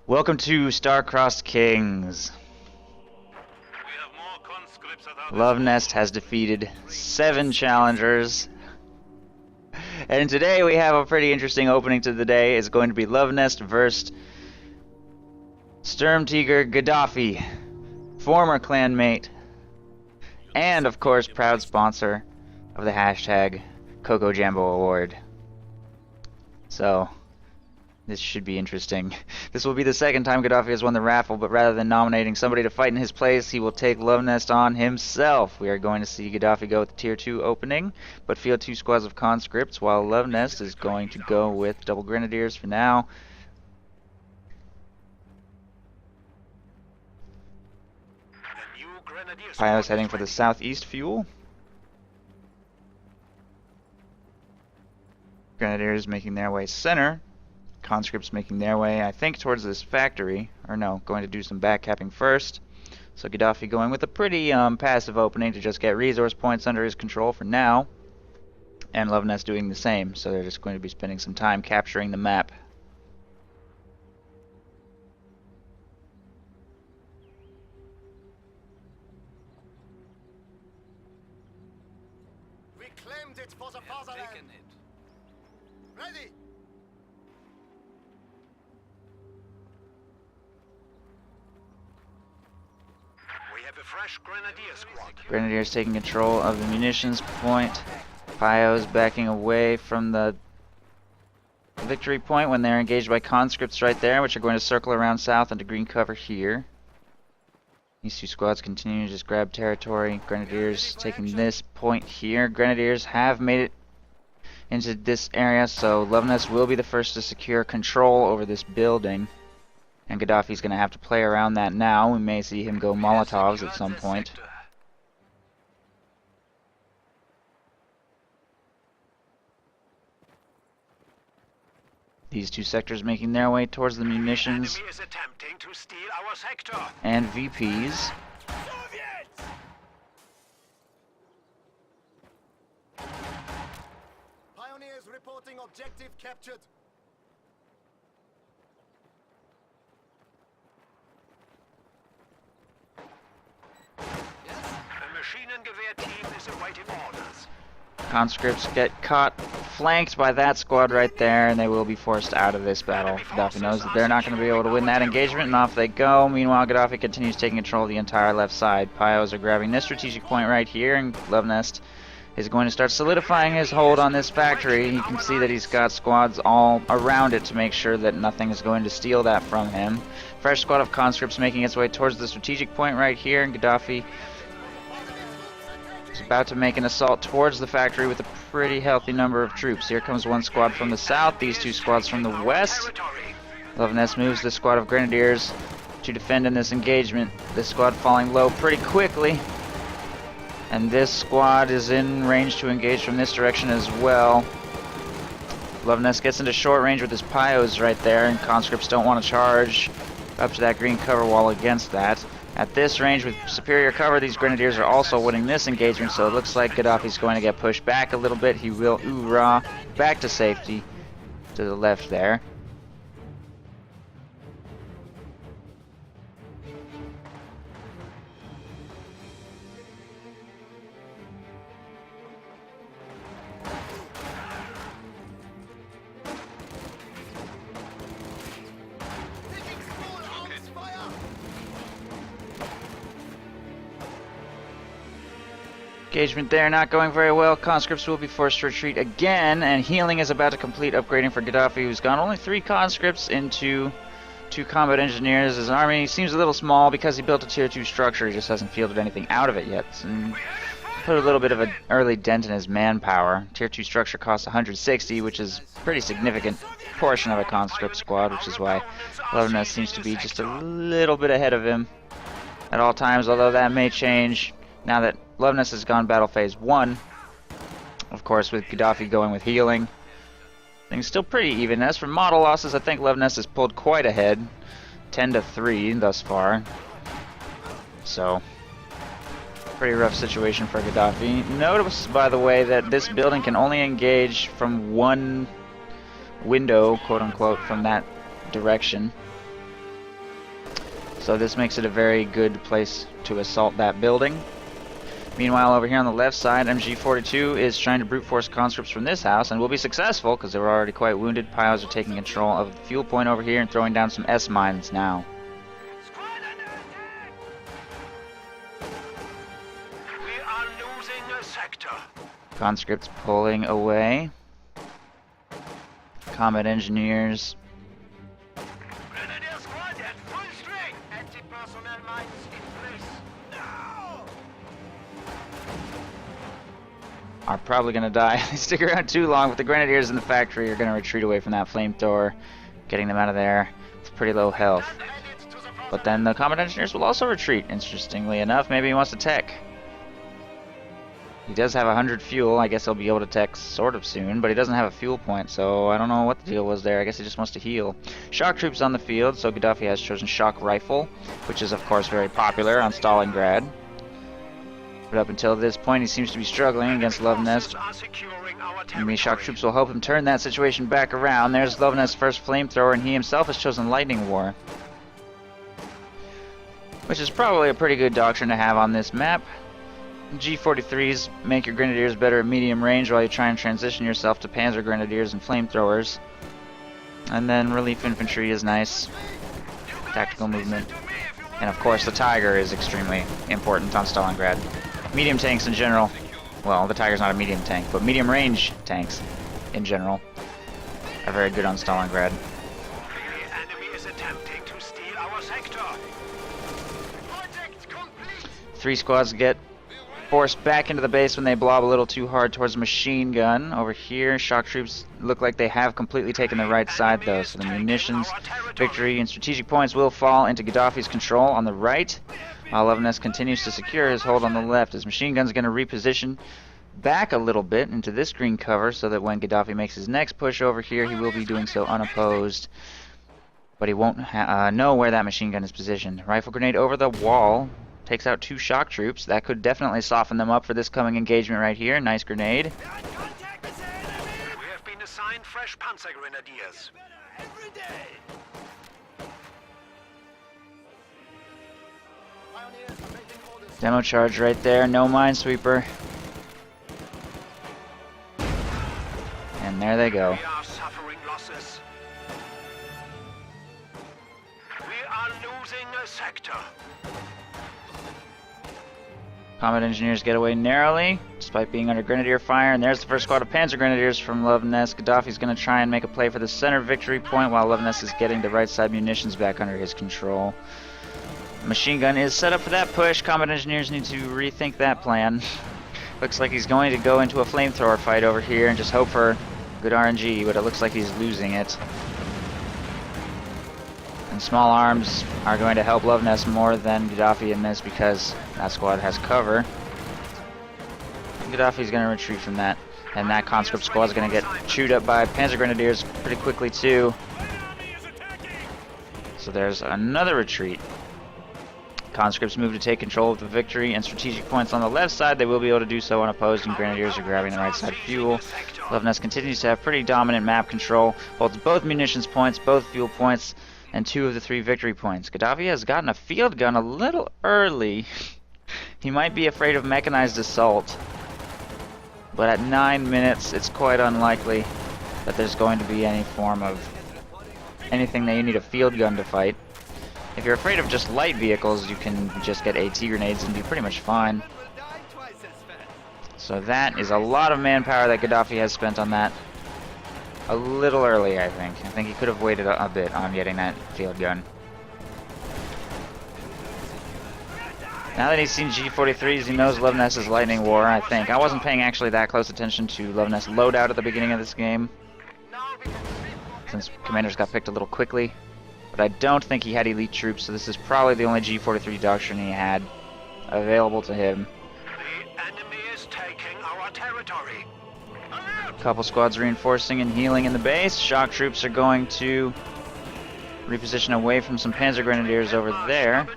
Welcome to Star-Crossed Kings. Luvnest has defeated 7 challengers. And today we have a pretty interesting opening to the day. It's going to be Luvnest versus Sturmtiger Gaddafi, former clanmate, and of course proud sponsor of the hashtag Coco Jambo Award. So this should be interesting. This will be the second time Gaddafi has won the raffle, but rather than nominating somebody to fight in his place, he will take Luvnest on himself. We are going to see Gaddafi go with the Tier 2 opening, but field 2 squads of conscripts, while Luvnest is going to go with double grenadiers for now. Pio's heading for the southeast fuel. Grenadiers making their way center. Conscripts making their way, I think, towards this factory. Or no, going to do some backcapping first. So Gaddafi going with a pretty passive opening to just get resource points under his control for now. And Luvnest doing the same, so they're just going to be spending some time capturing the map. We claimed it for the fatherland. Ready? We have a fresh grenadier squad. Grenadiers taking control of the munitions point. Pio's backing away from the victory point when they're engaged by conscripts right there, which are going to circle around south into green cover here. These two squads continue to just grab territory. Grenadiers taking this point here. Grenadiers have made it into this area, so Luvnest will be the first to secure control over this building. And Gaddafi's going to have to play around that now. We may see him go Molotovs at some point. These two sectors making their way towards the munitions and VPs. Pioneers reporting objective captured. The Maschinengewehr team is awaiting orders. Conscripts get caught, flanked by that squad right there, and they will be forced out of this battle. Gaddafi knows that they're not going to be able to win that engagement, and off they go. Meanwhile, Gaddafi continues taking control of the entire left side. Pios are grabbing this strategic point right here, and Luvnest is going to start solidifying his hold on this factory. You can see that he's got squads all around it to make sure that nothing is going to steal that from him. Fresh squad of conscripts making its way towards the strategic point right here, and Gaddafi is about to make an assault towards the factory with a pretty healthy number of troops. Here comes one squad from the south, these two squads from the west. Luvnest moves the squad of grenadiers to defend in this engagement. This squad falling low pretty quickly. And this squad is in range to engage from this direction as well. Luvnest gets into short range with his Pios right there, and conscripts don't want to charge up to that green cover wall against that. At this range with superior cover, these grenadiers are also winning this engagement, so it looks like Gaddafi's going to get pushed back a little bit. He will oorah back to safety to the left there. Engagement there not going very well. Conscripts will be forced to retreat again, and healing is about to complete upgrading for Gaddafi, who's gone only 3 conscripts into 2 combat engineers. His army seems a little small because he built a tier 2 structure. He just hasn't fielded anything out of it yet. And put a little bit of an early dent in his manpower. Tier 2 structure costs 160, which is a pretty significant portion of a conscript squad, which is why Luvnest seems to be just a little bit ahead of him at all times, although that may change now that Luvnest has gone battle phase 1. Of course, with Gaddafi going with healing, things still pretty even. As for model losses, I think Luvnest has pulled quite ahead, 10-3 thus far. So, pretty rough situation for Gaddafi. Notice, by the way, that this building can only engage from one window, quote unquote, from that direction. So this makes it a very good place to assault that building. Meanwhile, over here on the left side, MG42 is trying to brute force conscripts from this house, and will be successful because they were already quite wounded. Pyos are taking control of the fuel point over here and throwing down some S-mines now. We are losing a sector. Conscripts pulling away. Combat engineers. Grenadier squad at full strength. Anti-personnel mines in place. No! Are probably going to die. They stick around too long, but the grenadiers in the factory are going to retreat away from that flamethrower, getting them out of there. It's pretty low health. But then the combat engineers will also retreat, interestingly enough. Maybe he wants to tech. He does have 100 fuel. I guess he'll be able to tech sort of soon, but he doesn't have a fuel point, so I don't know what the deal was there. I guess he just wants to heal. Shock troops on the field, so Gaddafi has chosen shock rifle, which is of course very popular on Stalingrad. But up until this point, he seems to be struggling against Luvnest. Enemy shock troops will help him turn that situation back around. There's Luvnest's first flamethrower, and he himself has chosen Lightning War, which is probably a pretty good doctrine to have on this map. G43s make your grenadiers better at medium range while you try and transition yourself to panzer grenadiers and flamethrowers. And then relief infantry is nice. Tactical movement. And of course the Tiger is extremely important on Stalingrad. Medium tanks in general, well, the Tiger's not a medium tank, but medium range tanks in general are very good on Stalingrad. The enemy is attempting to steal our sector. Project complete. 3 squads get forced back into the base when they blob a little too hard towards a machine gun. Over here, shock troops look like they have completely taken the right side though, so the munitions, victory, and strategic points will fall into Gaddafi's control on the right, while Luvnest continues to secure his hold on the left. His machine gun's going to reposition back a little bit into this green cover so that when Gaddafi makes his next push over here, he will be doing so unopposed. But he won't know where that machine gun is positioned. Rifle grenade over the wall. Takes out 2 shock troops. That could definitely soften them up for this coming engagement right here. Nice grenade. We have been assigned fresh panzer grenadiers. Demo charge right there. No minesweeper. And there they go. We are suffering losses. We are losing a sector. Combat engineers get away narrowly, despite being under grenadier fire, and there's the first squad of panzer grenadiers from Luvnest. Gaddafi's going to try and make a play for the center victory point, while Luvnest is getting the right side munitions back under his control. Machine gun is set up for that push. Combat engineers need to rethink that plan. Looks like he's going to go into a flamethrower fight over here and just hope for good RNG, but it looks like he's losing it. And small arms are going to help Luvnest more than Gaddafi in this because that squad has cover. Gaddafi's going to retreat from that, and that conscript squad is going to get chewed up by panzer grenadiers pretty quickly too. So there's another retreat. Conscripts move to take control of the victory and strategic points on the left side. They will be able to do so unopposed, and grenadiers are grabbing the right side fuel. Luvnest continues to have pretty dominant map control, holds both munitions points, both fuel points, and 2 of the 3 victory points. Gaddafi has gotten a field gun a little early. He might be afraid of mechanized assault, but at 9 minutes it's quite unlikely that there's going to be any form of anything that you need a field gun to fight. If you're afraid of just light vehicles, you can just get AT grenades and be pretty much fine. So that is a lot of manpower that Gaddafi has spent on that. A little early, I think. I think he could have waited a bit on getting that field gun. Now that he's seen G43s, he knows Luvnest is Lightning War, I think. I wasn't paying actually that close attention to Luvnest's loadout at the beginning of this game, since commanders got picked a little quickly. But I don't think he had elite troops, so this is probably the only G43 doctrine he had available to him. The enemy is taking our territory. Couple squads reinforcing and healing in the base. Shock troops are going to reposition away from some panzer grenadiers over there.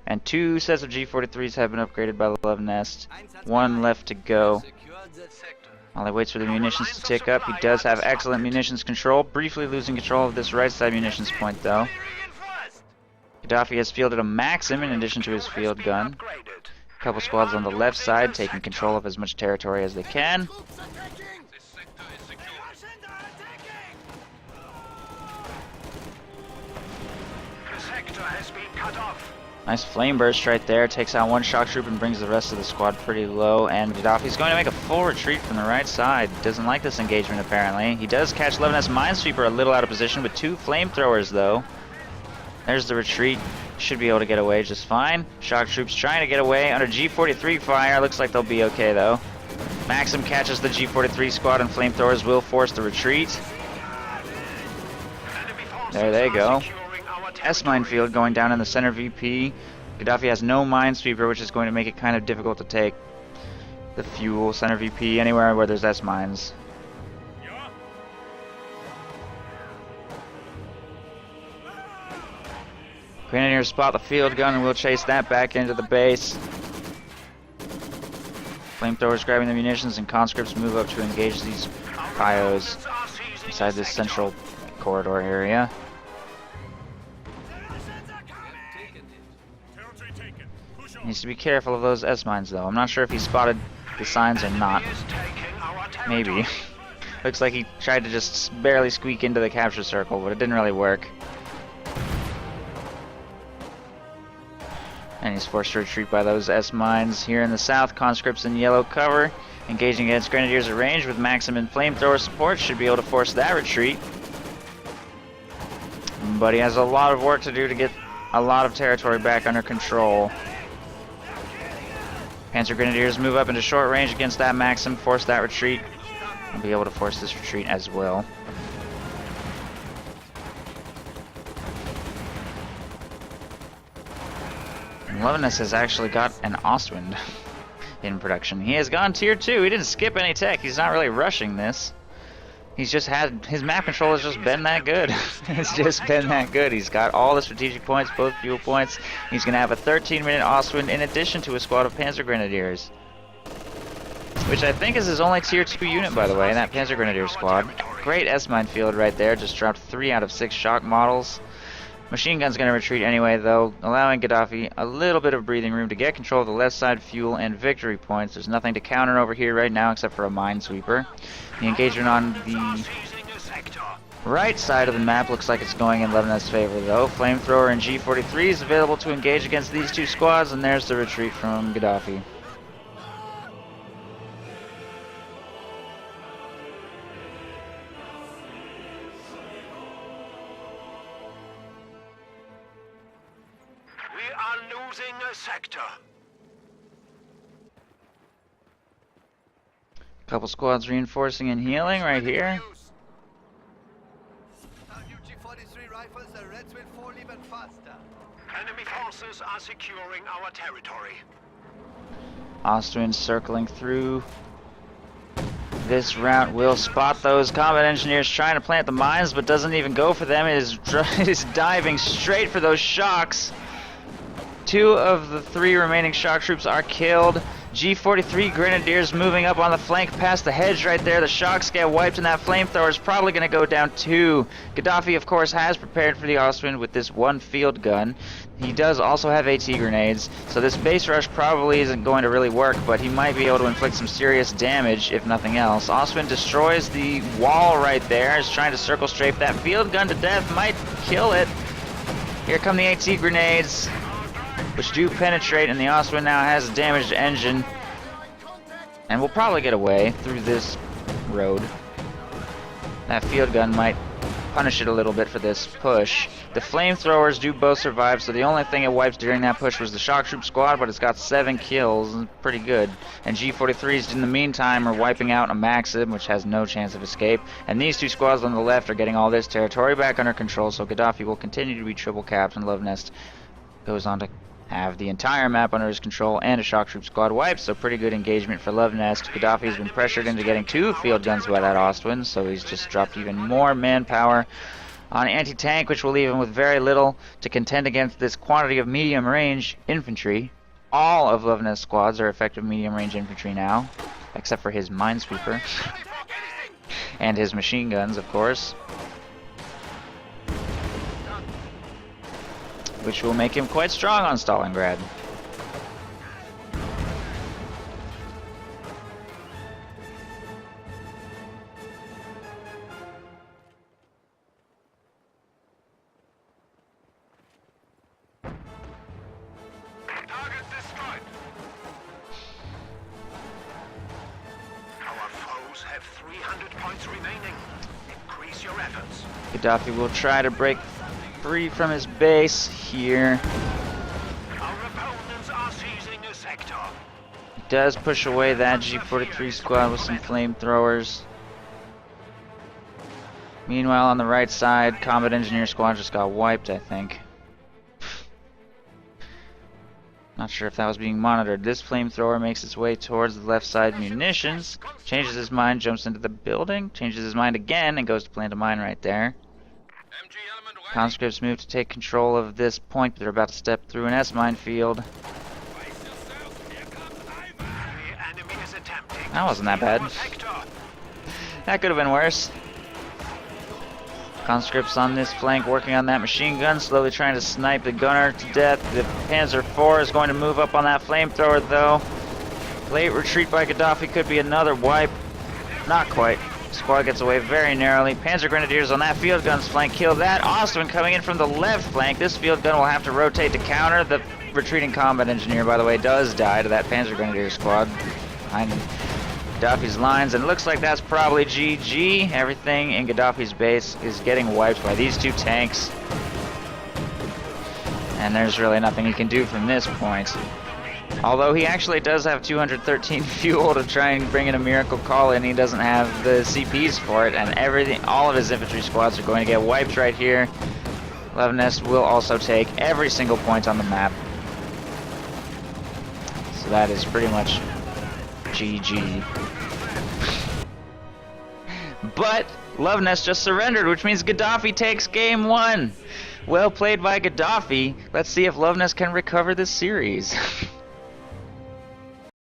And 2 sets of G43s have been upgraded by Luvnest. 1 left to go. While he waits for the munitions to tick up, he does have excellent munitions control. Briefly losing control of this right side munitions point though. Gaddafi has fielded a Maxim in addition to his field gun. A couple squads on the left side taking control of as much territory as they can. Nice flame burst right there, takes out one shock troop and brings the rest of the squad pretty low, and Gaddafi's going to make a full retreat from the right side. Doesn't like this engagement apparently. He does catch Luvnest Minesweeper a little out of position with 2 flamethrowers though. There's the retreat. Should be able to get away just fine. Shock troops trying to get away under G43 fire. Looks like they'll be okay though. Maxim catches the G43 squad and flamethrowers will force the retreat. There they go. S-minefield going down in the center VP. Gaddafi has no minesweeper, which is going to make it kind of difficult to take the fuel center VP anywhere where there's S-mines. Grenadiers spot the field gun and we'll chase that back into the base. Flamethrowers grabbing the munitions and conscripts move up to engage these bios inside this central corridor area. Needs to be careful of those S-mines though. I'm not sure if he spotted the signs or not. Maybe. Looks like he tried to just barely squeak into the capture circle, but it didn't really work. And he's forced to retreat by those S-mines. Here in the south, conscripts in yellow cover, engaging against grenadiers at range with Maxim and flamethrower support, should be able to force that retreat. But he has a lot of work to do to get a lot of territory back under control. Panzer Grenadiers move up into short range against that Maxim, force that retreat, and be able to force this retreat as well. And Luvnest has actually got an Ostwind in production. He has gone tier 2. He didn't skip any tech. He's not really rushing this. He's just had, his map control has just been that good. It's just been that good. He's got all the strategic points, both fuel points. He's going to have a 13-minute Ostwind in addition to a squad of Panzer Grenadiers. Which I think is his only tier 2 unit, by the way, that Panzer Grenadier squad. Great S-mine field right there, just dropped 3 out of 6 shock models. Machine gun's going to retreat anyway, though, allowing Gaddafi a little bit of breathing room to get control of the left side fuel and victory points. There's nothing to counter over here right now except for a minesweeper. The engagement on the right side of the map looks like it's going in Luvnest's favor, though. Flamethrower and G43 is available to engage against these 2 squads, and there's the retreat from Gaddafi. Losing a sector. Couple squads reinforcing and healing right here. Enemy forces are securing our territory. Ostwind circling through this route will spot those combat engineers trying to plant the mines, but doesn't even go for them. It is diving straight for those shocks. 2 of the 3 remaining shock troops are killed. G43 Grenadiers moving up on the flank past the hedge right there. The shocks get wiped and that flamethrower is probably going to go down too. Gaddafi, of course, has prepared for the Ostwind with this 1 field gun. He does also have AT grenades, so this base rush probably isn't going to really work, but he might be able to inflict some serious damage, if nothing else. Ostwind destroys the wall right there. Is trying to circle strafe that field gun to death. Might kill it. Here come the AT grenades, which do penetrate, and the Ostwind now has a damaged engine and will probably get away through this road. That field gun might punish it a little bit for this push. The flamethrowers do both survive, so the only thing it wipes during that push was the shock troop squad, but it's got 7 kills, pretty good. And G43s in the meantime are wiping out a Maxim, which has no chance of escape. And these 2 squads on the left are getting all this territory back under control, so Gaddafi will continue to be triple capped, and Luvnest goes on to have the entire map under his control and a shock troop squad wipe, so pretty good engagement for Luvnest. Gaddafi's been pressured into getting 2 field guns by that Ostwind, so he's just dropped even more manpower on anti-tank, which will leave him with very little to contend against this quantity of medium-range infantry. All of Luvnest's squads are effective medium-range infantry now, except for his minesweeper and his machine guns, of course. which will make him quite strong on Stalingrad. Target destroyed. Our foes have 300 points remaining. Increase your efforts. Gaddafi will try to break free from his base here. Our opponents are seizing a sector. He does push away that G43 squad with some flamethrowers. Meanwhile, on the right side, Combat Engineer squad just got wiped, I think. Not sure if that was being monitored. This flamethrower makes its way towards the left side munitions, changes his mind, jumps into the building, changes his mind again, and goes to plant a mine right there. Conscripts move to take control of this point, but they're about to step through an S minefield. That wasn't that bad. That could have been worse. Conscripts on this flank working on that machine gun, slowly trying to snipe the gunner to death. The Panzer IV is going to move up on that flamethrower though. Late retreat by Gaddafi could be another wipe. Not quite. Squad gets away very narrowly. Panzer Grenadiers on that field gun's flank kill that. Ostman coming in from the left flank. This field gun will have to rotate to counter. The retreating combat engineer, by the way, does die to that Panzer Grenadier squad behind Gaddafi's lines, and it looks like that's probably GG. Everything in Gaddafi's base is getting wiped by these two tanks, and there's really nothing he can do from this point. Although he actually does have 213 fuel to try and bring in a miracle call in, he doesn't have the CPs for it, and all of his infantry squads are going to get wiped right here. Luvnest will also take every single point on the map, so that is pretty much GG. But Luvnest just surrendered, which means Gaddafi takes game 1. Well played by Gaddafi. Let's see if Luvnest can recover this series.